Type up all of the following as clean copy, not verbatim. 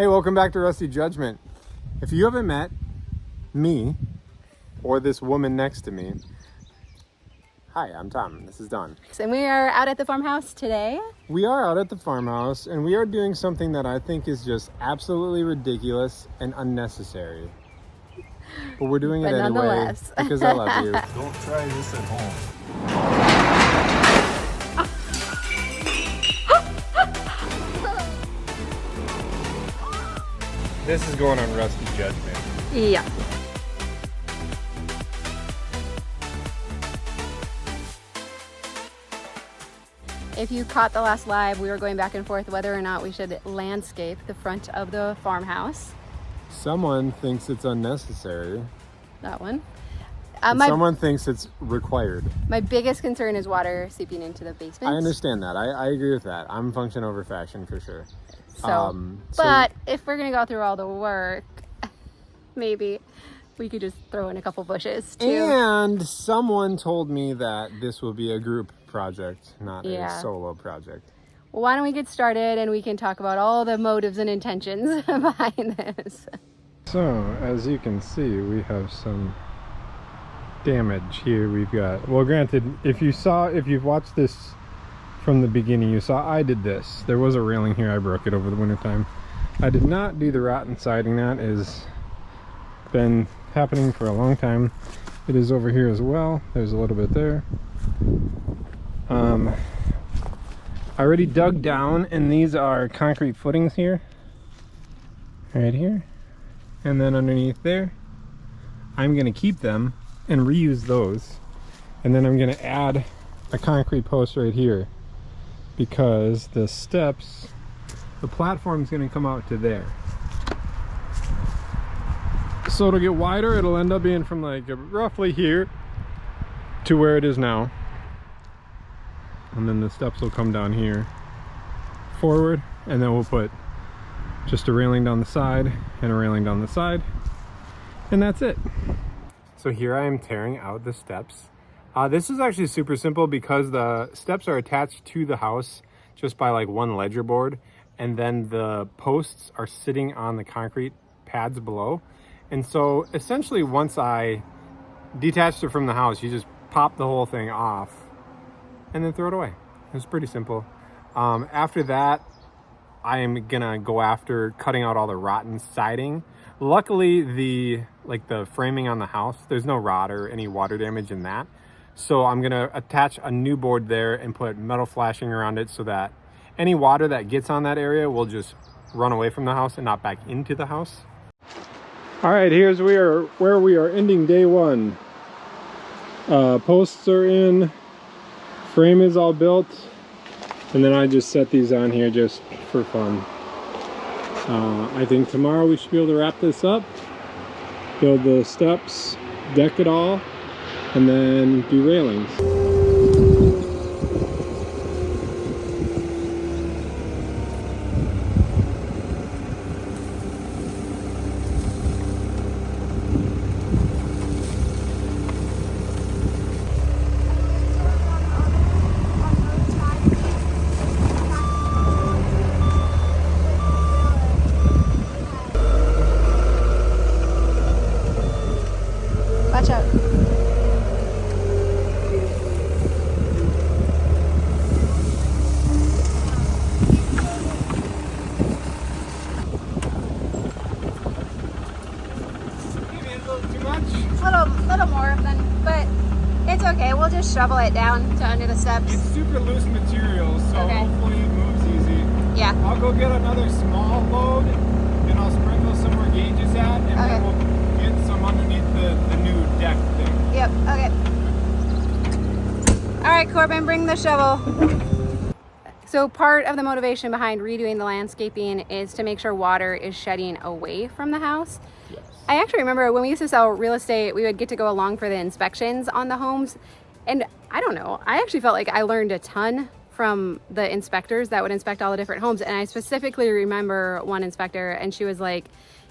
Hey, welcome back to Rusty Judgment. If you haven't met me or this woman next to me, hi, I'm Tom. This is Don. And we are out at the farmhouse today. We are out at the farmhouse and we are doing something that I think is just absolutely ridiculous and unnecessary. But we're doing it anyway because I love you. Don't try this at home. This is going on Rusty Judgment. Yeah. If you caught the last live, we were going back and forth whether or not we should landscape the front of the farmhouse. Someone thinks it's unnecessary. That one. Someone thinks it's required. My biggest concern is water seeping into the basement. I understand that. I agree with that. I'm function over fashion for sure. But if we're gonna go through all the work, maybe we could just throw in a couple bushes too. And someone told me that this will be a group project, not a solo project. Well, why don't we get started and we can talk about all the motives and intentions behind this. So, as you can see, we have some damage here. We've got, well, granted, if you've watched this from the beginning, you saw I did this. There was a railing here. I broke it over the winter time. I did not do the rotten siding. That has been happening for a long time. It is over here as well. There's a little bit there. I already dug down, and these are concrete footings here, right here, and then underneath there. I'm going to keep them and reuse those, and then I'm going to add a concrete post right here because the steps, the platform is going to come out to there, so it'll get wider. It'll end up being from like roughly here to where it is now, and then the steps will come down here forward, and then we'll put just a railing down the side and a railing down the side, and that's it. So here I am tearing out the steps. This is actually super simple because the steps are attached to the house just by like one ledger board, and then the posts are sitting on the concrete pads below. And so essentially once I detached it from the house, you just pop the whole thing off and then throw it away. It's pretty simple. After that, I am gonna go after cutting out all the rotten siding. Luckily, the framing on the house, there's no rot or any water damage in that. So I'm gonna attach a new board there and put metal flashing around it so that any water that gets on that area will just run away from the house and not back into the house. All right, here's where we are ending day one. Posts are in, frame is all built, and then I just set these on here just for fun. I think tomorrow we should be able to wrap this up, build the steps, deck it all, and then do railings. Watch out. Little more than, but it's okay. We'll just shovel it down to under the steps. It's super loose material, so hopefully it moves easy. Yeah. I'll go get another small load and I'll sprinkle some more gauges at, and then we'll get some underneath the new deck thing. Yep, okay. All right, Corbin, bring the shovel. So part of the motivation behind redoing the landscaping is to make sure water is shedding away from the house. Yes. I actually remember when we used to sell real estate, we would get to go along for the inspections on the homes. And I don't know, I actually felt like I learned a ton from the inspectors that would inspect all the different homes. And I specifically remember one inspector, and she was like,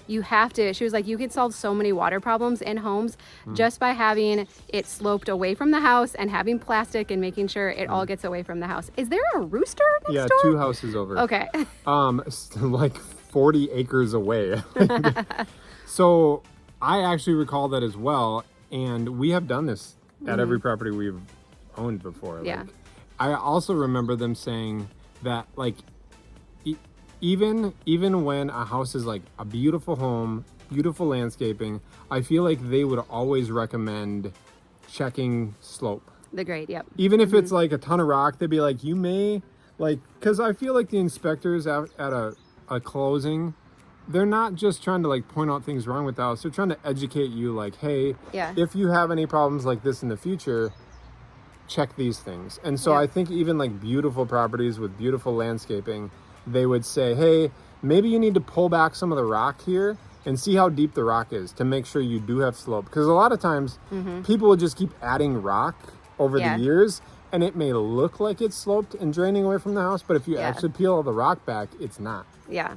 you could solve so many water problems in homes just by having it sloped away from the house and having plastic and making sure it all gets away from the house. Is there a rooster next door? 2 houses over. Okay. Like 40 acres away. So I actually recall that as well. And we have done this at every property we've owned before. Yeah. Like, I also remember them saying that, like, even when a house is like a beautiful home, beautiful landscaping, I feel like they would always recommend checking slope. The grade, yep. Even if it's like a ton of rock, they'd be like, you may, like, because I feel like the inspectors at a closing, they're not just trying to like point out things wrong with the house. They're trying to educate you, like, hey, if you have any problems like this in the future, check these things. And so I think even like beautiful properties with beautiful landscaping, they would say, hey, maybe you need to pull back some of the rock here and see how deep the rock is to make sure you do have slope. Because a lot of times people will just keep adding rock over the years, and it may look like it's sloped and draining away from the house, but if you actually peel all the rock back, it's not. Yeah.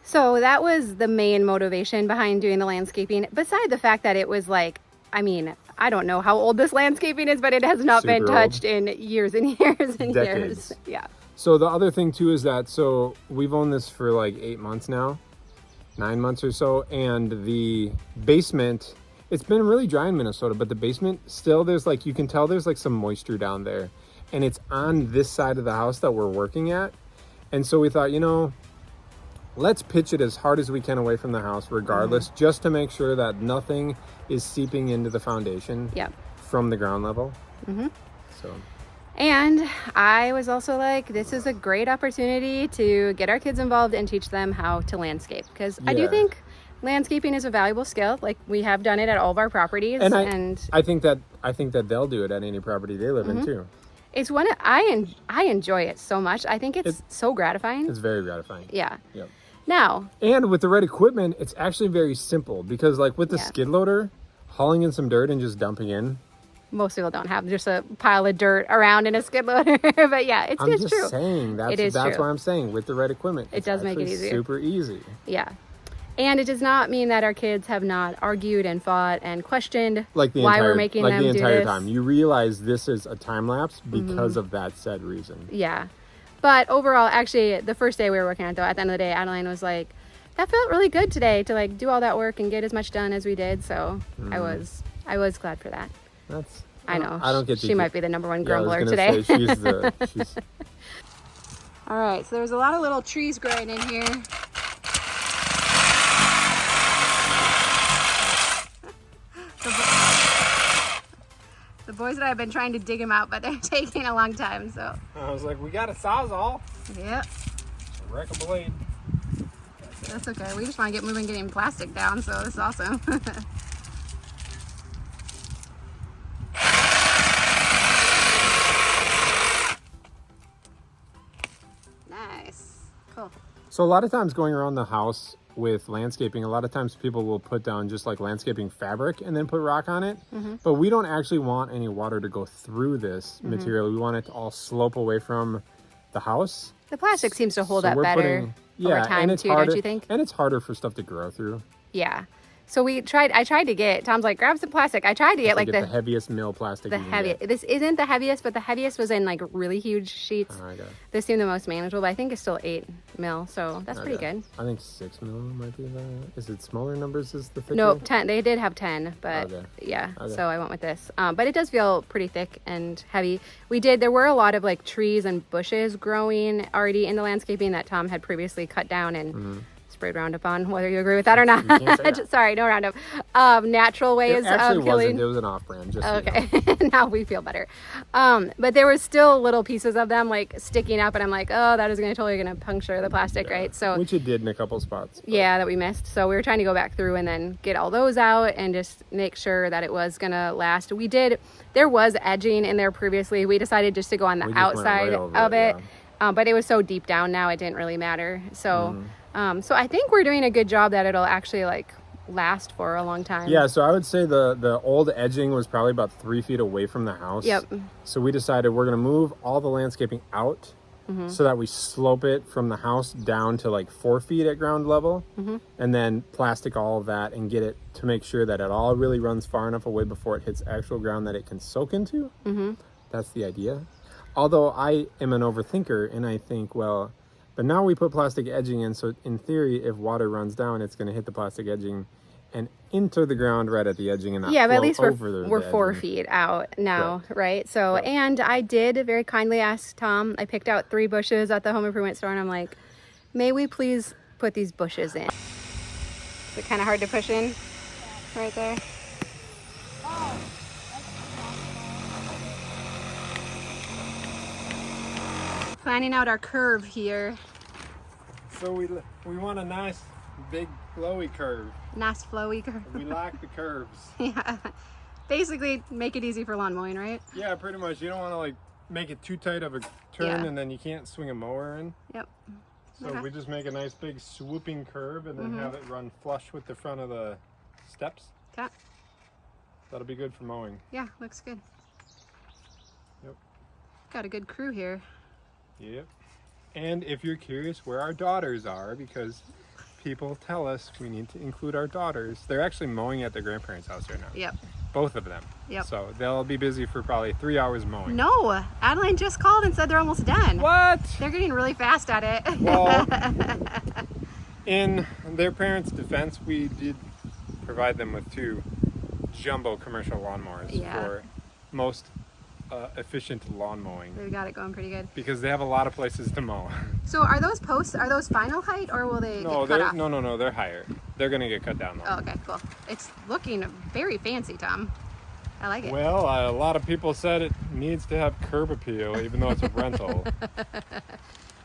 So that was the main motivation behind doing the landscaping, beside the fact that it was like, I mean, I don't know how old this landscaping is, but it has not been touched in years and years and decades. years. Yeah. So the other thing too is that, so we've owned this for like 8 months now, 9 months or so, and the basement, it's been really dry in Minnesota, but the basement still, there's like, you can tell there's like some moisture down there, and it's on this side of the house that we're working at. And so we thought, you know, let's pitch it as hard as we can away from the house regardless, just to make sure that nothing is seeping into the foundation from the ground level. So. And I was also like, this is a great opportunity to get our kids involved and teach them how to landscape, because I do think landscaping is a valuable skill. Like, we have done it at all of our properties, and I think that they'll do it at any property they live in too. It's one I enjoy it so much. I think it's so gratifying. It's very gratifying. Yeah. Yep. Now, and with the right equipment, it's actually very simple, because like with the skid loader, hauling in some dirt and just dumping in. Most people don't have just a pile of dirt around in a skid loader, but yeah, it's true. I'm just saying, that's why I'm saying with the right equipment, it does make it easier. Super easy. Yeah. And it does not mean that our kids have not argued and fought and questioned why we're making them do this. Like the entire time. You realize this is a time lapse because of that said reason. Yeah. But overall, actually, the first day we were working on it, though, at the end of the day, Adeline was like, that felt really good today to like do all that work and get as much done as we did. So I was glad for that. I know. I don't get she might be the number one grumbler today. Say, she's... All right, so there's a lot of little trees growing in here. The boys and I have been trying to dig them out, but they're taking a long time, so. I was like, we got a Sawzall. Yep. Wreck a blade. That's okay. We just want to get moving, getting plastic down, so this is awesome. Nice. Cool. So a lot of times going around the house with landscaping, a lot of times people will put down just like landscaping fabric and then put rock on it. But we don't actually want any water to go through this material. We want it to all slope away from the house. The plastic seems to hold up better over time too, don't you think? And it's harder for stuff to grow through. Yeah. So I tried to get, Tom's like, grab some plastic. I tried to get like the heaviest mill plastic. The heaviest. This isn't the heaviest, but the heaviest was in like really huge sheets. This seemed the most manageable, but I think it's still 8 mil, so that's pretty good. I think 6 mil might be the, is it smaller numbers is the thicker? No, 10. They did have 10, but so I went with this. But it does feel pretty thick and heavy. There were a lot of like trees and bushes growing already in the landscaping that Tom had previously cut down and sprayed Roundup on, whether you agree with that or not. Sorry, no Roundup. Natural ways of killing. It was an off-brand. Just okay, so you know. Now we feel better. But there were still little pieces of them like sticking up, and I'm like, oh, that is totally gonna puncture the plastic, right? So which it did in a couple spots. But. Yeah, that we missed. So we were trying to go back through and then get all those out and just make sure that it was gonna last. We did. There was edging in there previously. We decided just to go on the outside of it, but it was so deep down now it didn't really matter. So. So I think we're doing a good job that it'll actually like last for a long time. Yeah, so I would say the old edging was probably about 3 feet away from the house. Yep. So we decided we're gonna move all the landscaping out so that we slope it from the house down to like 4 feet at ground level, and then plastic all of that and get it to make sure that it all really runs far enough away before it hits actual ground that it can soak into. That's the idea. Although I am an overthinker and I think, well, But now we put plastic edging in, so in theory, if water runs down, it's going to hit the plastic edging and enter the ground right at the edging and not yeah, but at flow least over we're the 4 edging. feet out now, right? So, Right. and I did very kindly ask Tom, I picked out 3 bushes at the home improvement store and I'm like, may we please put these bushes in? Is it kind of hard to push in right there? Planning out our curve here. So we want a nice, big, flowy curve. Nice flowy curve. We like the curves. Yeah. Basically, make it easy for lawn mowing, right? Yeah, pretty much. You don't want to like make it too tight of a turn and then you can't swing a mower in. Yep. So we just make a nice big swooping curve and then have it run flush with the front of the steps. Okay. That'll be good for mowing. Yeah, looks good. Yep. Got a good crew here. Yep. And if you're curious where our daughters are, because people tell us we need to include our daughters, they're actually mowing at their grandparents' house right now. Yep. Both of them. Yep. So they'll be busy for probably 3 hours mowing. No, Adeline just called and said they're almost done. What? They're getting really fast at it. Well, in their parents' defense, we did provide them with 2 jumbo commercial lawnmowers for most efficient lawn mowing. They've got it going pretty good. Because they have a lot of places to mow. So are those posts, are those final height or will they get cut off? No, they're higher. They're gonna get cut down though. Oh, okay, cool. It's looking very fancy, Tom. I like it. Well, a lot of people said it needs to have curb appeal, even though it's a rental.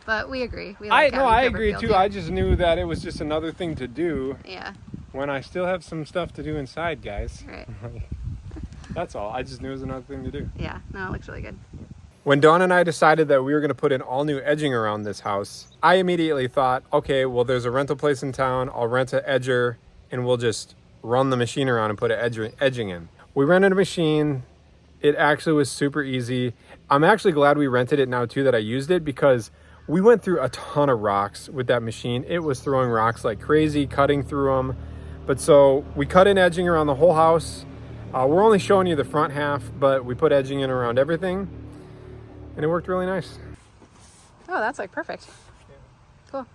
But we agree. We like I having agree curb too. appeal, I just knew that it was just another thing to do Yeah, when I still have some stuff to do inside, guys. right. That's all. I just knew it was another thing to do. Yeah, no, it looks really good. When Dawn and I decided that we were going to put in all new edging around this house, I immediately thought, okay, well, there's a rental place in town. I'll rent an edger and we'll just run the machine around and put an edging in. We rented a machine. It actually was super easy. I'm actually glad we rented it now too, that I used it, because we went through a ton of rocks with that machine. It was throwing rocks like crazy, cutting through them. But so we cut in edging around the whole house. We're only showing you the front half, but we put edging in around everything, and it worked really nice. Oh, that's like perfect. Yeah. Cool.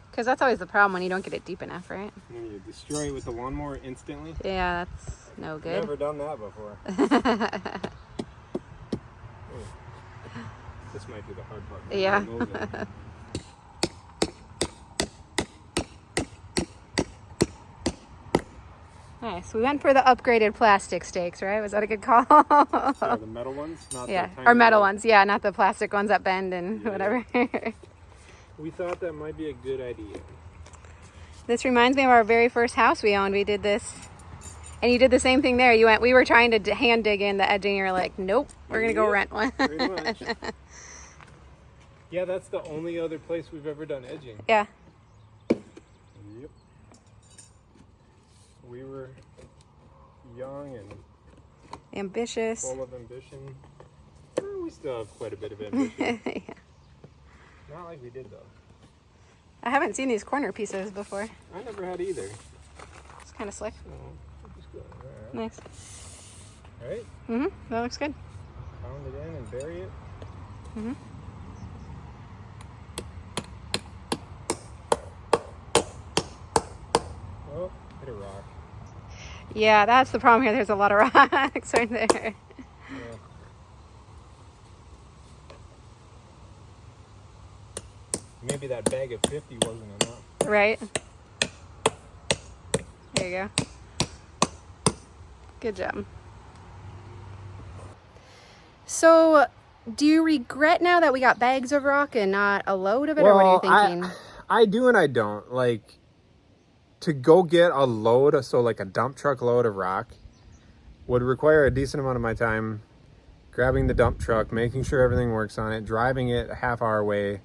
Because that's always the problem when you don't get it deep enough, right? And you destroy it with the lawnmower instantly. Yeah, that's no good. Never done that before. This might be the hard part. Yeah. Nice. We went for the upgraded plastic stakes, right? Was that a good call? Yeah, the metal ones, not the tiny or metal ones. Yeah, not the plastic ones that bend and whatever. We thought that might be a good idea. This reminds me of our very first house we owned. We did this, and you did the same thing there. We were trying to hand dig in the edging. You're like, nope, we're gonna go rent one. Pretty much. Yeah, that's the only other place we've ever done edging. Yeah. Yep. We were young and Ambitious. full of ambition. We still have quite a bit of ambition. Yeah. Not like we did though. I haven't seen these corner pieces before. I never had either. It's kind of slick. So just go there. Nice. All right. That looks good. Pound it in and bury it. Oh, hit a rock. Yeah, that's the problem here. There's a lot of rocks right there. Yeah. Maybe that bag of 50 wasn't enough. Right. There you go. Good job. So, do you regret now that we got bags of rock and not a load of it, or what are you thinking? I do and I don't. Like, to go get a load, so like a dump truck load of rock, would require a decent amount of my time grabbing the dump truck, making sure everything works on it, driving it a half hour away,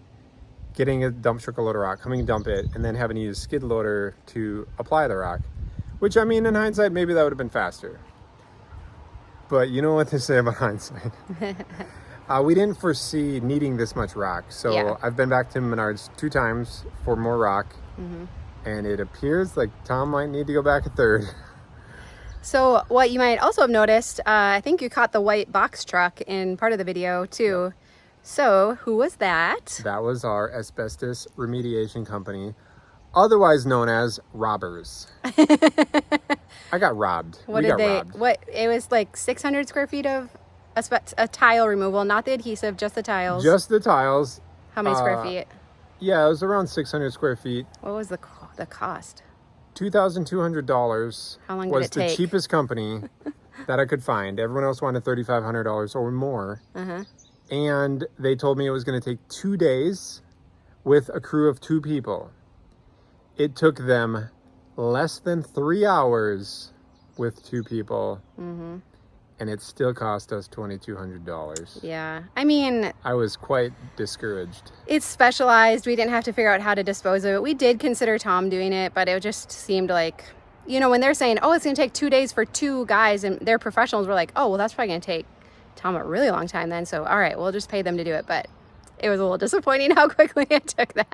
getting a dump truck a load of rock, coming and dump it, and then having to use a skid loader to apply the rock. Which, I mean, in hindsight, maybe that would have been faster. But you know what they say about hindsight. We didn't foresee needing this much rock. So Yeah. I've been back to Menards 2 times for more rock. And it appears like Tom might need to go back a third. So what you might also have noticed, I think you caught the white box truck in part of the video too. So, who was that? That was our asbestos remediation company, otherwise known as robbers. I got robbed. What We did got robbed. What? It was like 600 square feet of a tile removal, not the adhesive, just the tiles. Just the tiles. How many square feet? Yeah, it was around 600 square feet. What was the cost? $2,200. How long did was it the take? cheapest company that I could find. Everyone else wanted $3,500 or more. And they told me it was going to take 2 days with a crew of 2 people. It took them less than 3 hours with 2 people. And it still cost us $2,200. Yeah. I mean, I was quite discouraged. it's specialized. We didn't have to figure out how to dispose of it. We did consider Tom doing it, but it just seemed like, you know, when they're saying, oh, it's going to take 2 days for 2 guys and they're professionals, we're like, oh, well, that's probably going to take Tom a really long time then. So, all right, we'll just pay them to do it. But it was a little disappointing how quickly it took them.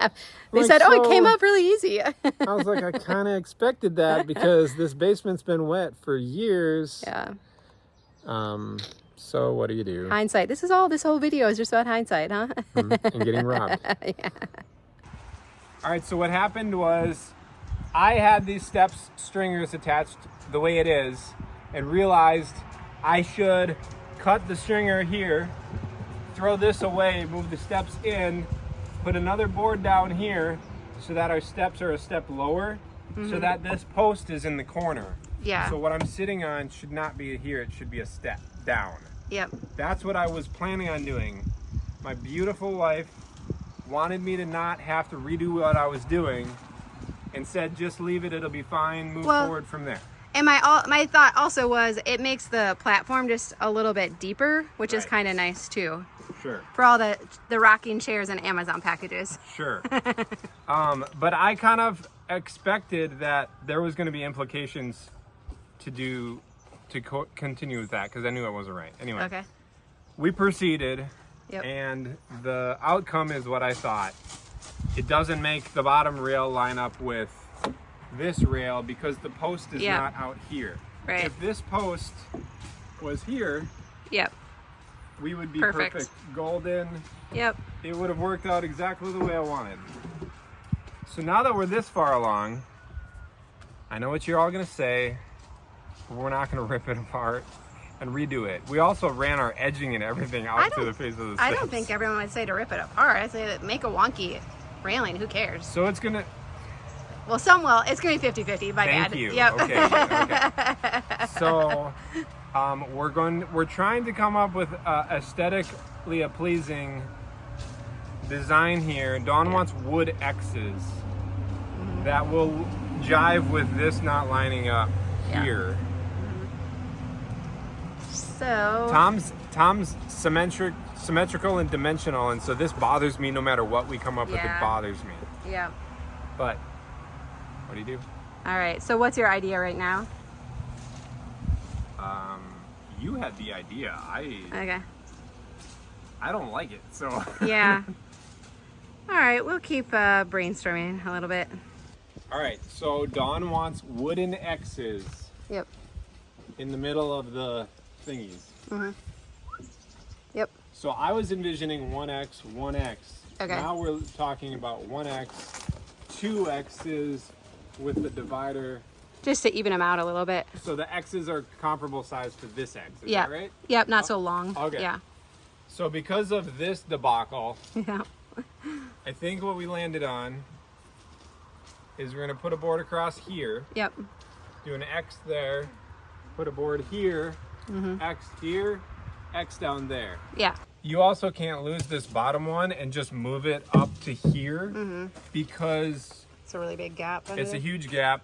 They Like, said, oh, it so- came up really easy. I was like, I kind of expected that because this basement's been wet for years. Yeah. So what do you do? Hindsight. This whole video is just about hindsight, huh? And getting robbed. Yeah. All right, so what happened was I had these steps stringers attached the way it is and realized I should cut the stringer here, throw this away, move the steps in, put another board down here so that our steps are a step lower, so that this post is in the corner. Yeah. So what I'm sitting on should not be here, it should be a step down. Yep. That's what I was planning on doing. My beautiful wife wanted me to not have to redo what I was doing and said just leave it, it'll be fine, move forward from there. And my thought also was it makes the platform just a little bit deeper, which is Right. kind of nice too. Sure. For all the rocking chairs and Amazon packages. Sure. But I kind of expected that there was going to be implications to continue with that because I knew it wasn't right. Anyway, Okay. we proceeded, Yep. and the outcome is what I thought. It doesn't make the bottom rail line up with this rail because the post is Yeah. not out here. Right. If this post was here, Yep. we would be Perfect. perfect golden. Yep. It would have worked out exactly the way I wanted. So now that we're this far along, I know what you're all gonna say, but we're not gonna rip it apart and redo it. We also ran our edging and everything out to the face of the steps. I don't think everyone would say to rip it apart. I say that make a wonky railing. Who cares? So it's gonna, Well, some will. It's going to be 50-50. My thank bad. you. Yep. Okay. So we're trying to come up with aesthetically a pleasing design here. Dawn wants wood X's that will jive with this not lining up here. So. Tom's symmetrical and dimensional, and so this bothers me no matter what we come up with. It Yeah. bothers me. Yeah. But what do you do? All right. So what's your idea right now? You had the idea. Okay. I don't like it. So Yeah. All right. We'll keep brainstorming a little bit. all right. So Dawn wants wooden X's Yep. in the middle of the thingies. Yep. So I was envisioning 1X, 1X. Okay. Now we're talking about 1X, 2 X's with the divider. Just to even them out a little bit. So the X's are comparable size to this X, is Yeah. that right? Yep. Not so long. Okay. Yeah. So because of this debacle, Yeah. I think what we landed on is we're gonna put a board across here, Yep. do an X there, put a board here, X here, X down there. Yeah. You also can't lose this bottom one and just move it up to here because It's a really big gap. under it's a there. huge gap.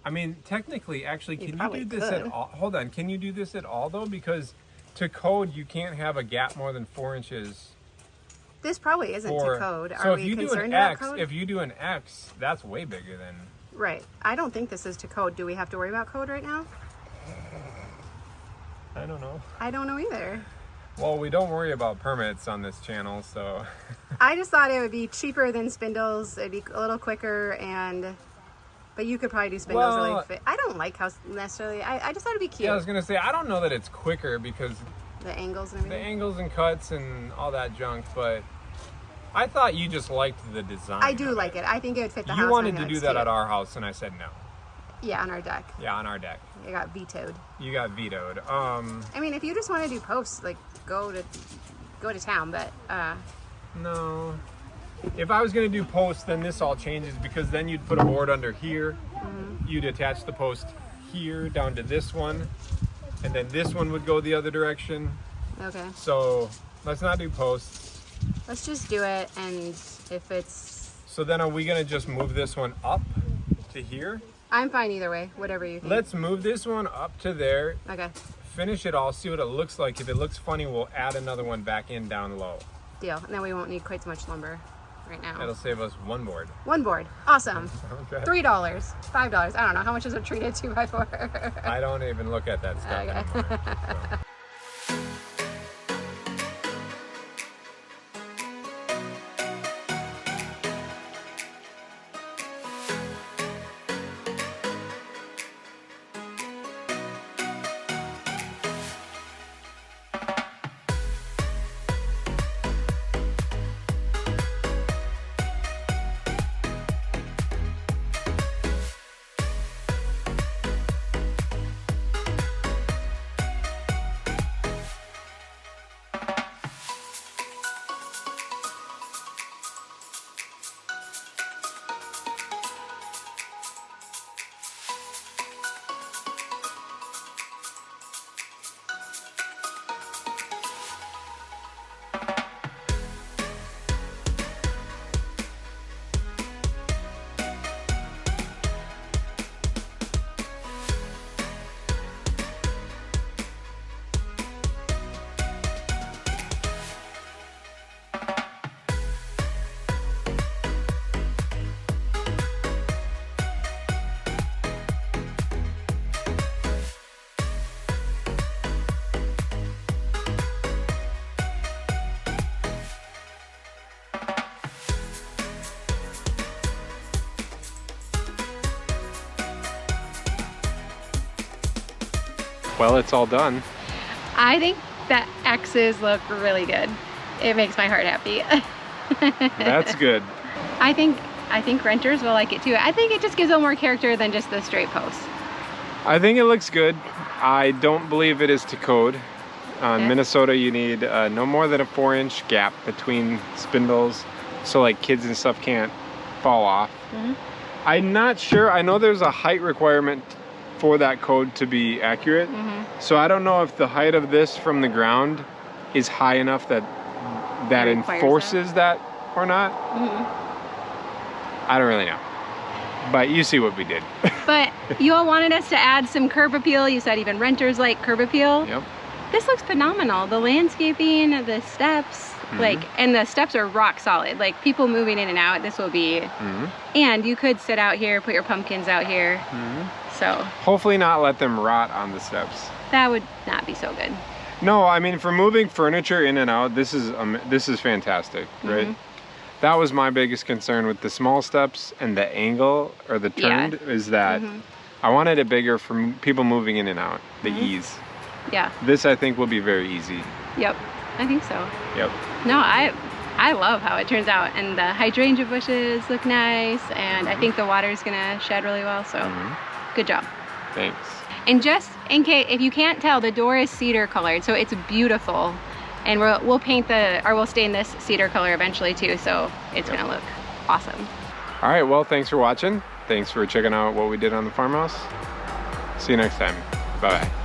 I mean, technically, actually, can you probably do this at could. all? Hold on, can you do this at all though? Because to code, you can't have a gap more than 4 inches. This probably isn't For, to code. so Are if we you do concerned an about X, code? if you do an X, that's way bigger than. Right. I don't think this is to code. Do we have to worry about code right now? I don't know. I don't know either. Well, we don't worry about permits on this channel, so. I just thought it would be cheaper than spindles. It'd be a little quicker, but you could probably do spindles Well, really fit. I don't like how necessarily. I just thought it'd be cute. Yeah, I was gonna say I don't know that it's quicker because The angles and the everything? angles and cuts and all that junk, but I thought you just liked the design. I do like it. I think it would fit the house. You wanted and I to think do it's that cute. at our house, and I said no. Yeah, on our deck. Yeah, on our deck. It got vetoed. You got vetoed. I mean, if you just want to do posts, like go to town, but no. If I was gonna do posts, then this all changes because then you'd put a board under here. You'd attach the post here down to this one, and then this one would go the other direction. okay. So let's not do posts. Let's just do it, and if it's... So then are we gonna just move this one up to here? I'm fine either way, whatever you think. Let's move this one up to there, Okay, finish it all, see what it looks like. If it looks funny, we'll add another one back in down low. deal. And then we won't need quite so much lumber right now. That'll save us one board. One board. Awesome. Okay. $3, $5. I don't know. How much is a treated 2x4? I don't even look at that stuff Okay. anymore. So. Well, it's all done. I think the X's look really good. It makes my heart happy. That's good. I think renters will like it too. I think it just gives a little more character than just the straight post. I think it looks good. I don't believe it is to code. In Okay. Minnesota, you need no more than a 4-inch gap between spindles, so like kids and stuff can't fall off. I'm not sure. I know there's a height requirement for that code to be accurate. So I don't know if the height of this from the ground is high enough that It requires enforces that or not. I don't really know. But you see what we did. But you all wanted us to add some curb appeal. You said even renters like curb appeal. Yep. This looks phenomenal. The landscaping, the steps, and the steps are rock solid. Like people moving in and out, this will be, and you could sit out here, put your pumpkins out here. So Hopefully not let them rot on the steps. that would not be so good. No, I mean for moving furniture in and out, this is fantastic, right? That was my biggest concern with the small steps and the angle or the turned is that I wanted it bigger for people moving in and out, the ease. Yeah. This I think will be very easy. Yep. I think so. Yep. No, I love how it turns out, and the hydrangea bushes look nice, and I think the water's gonna shed really well. So good job. Thanks. And just in case, if you can't tell, the door is cedar colored, so it's beautiful. And we'll paint we'll stain this cedar color eventually too, so it's gonna look awesome. All right, well, thanks for watching. Thanks for checking out what we did on the farmhouse. See you next time. Bye-bye.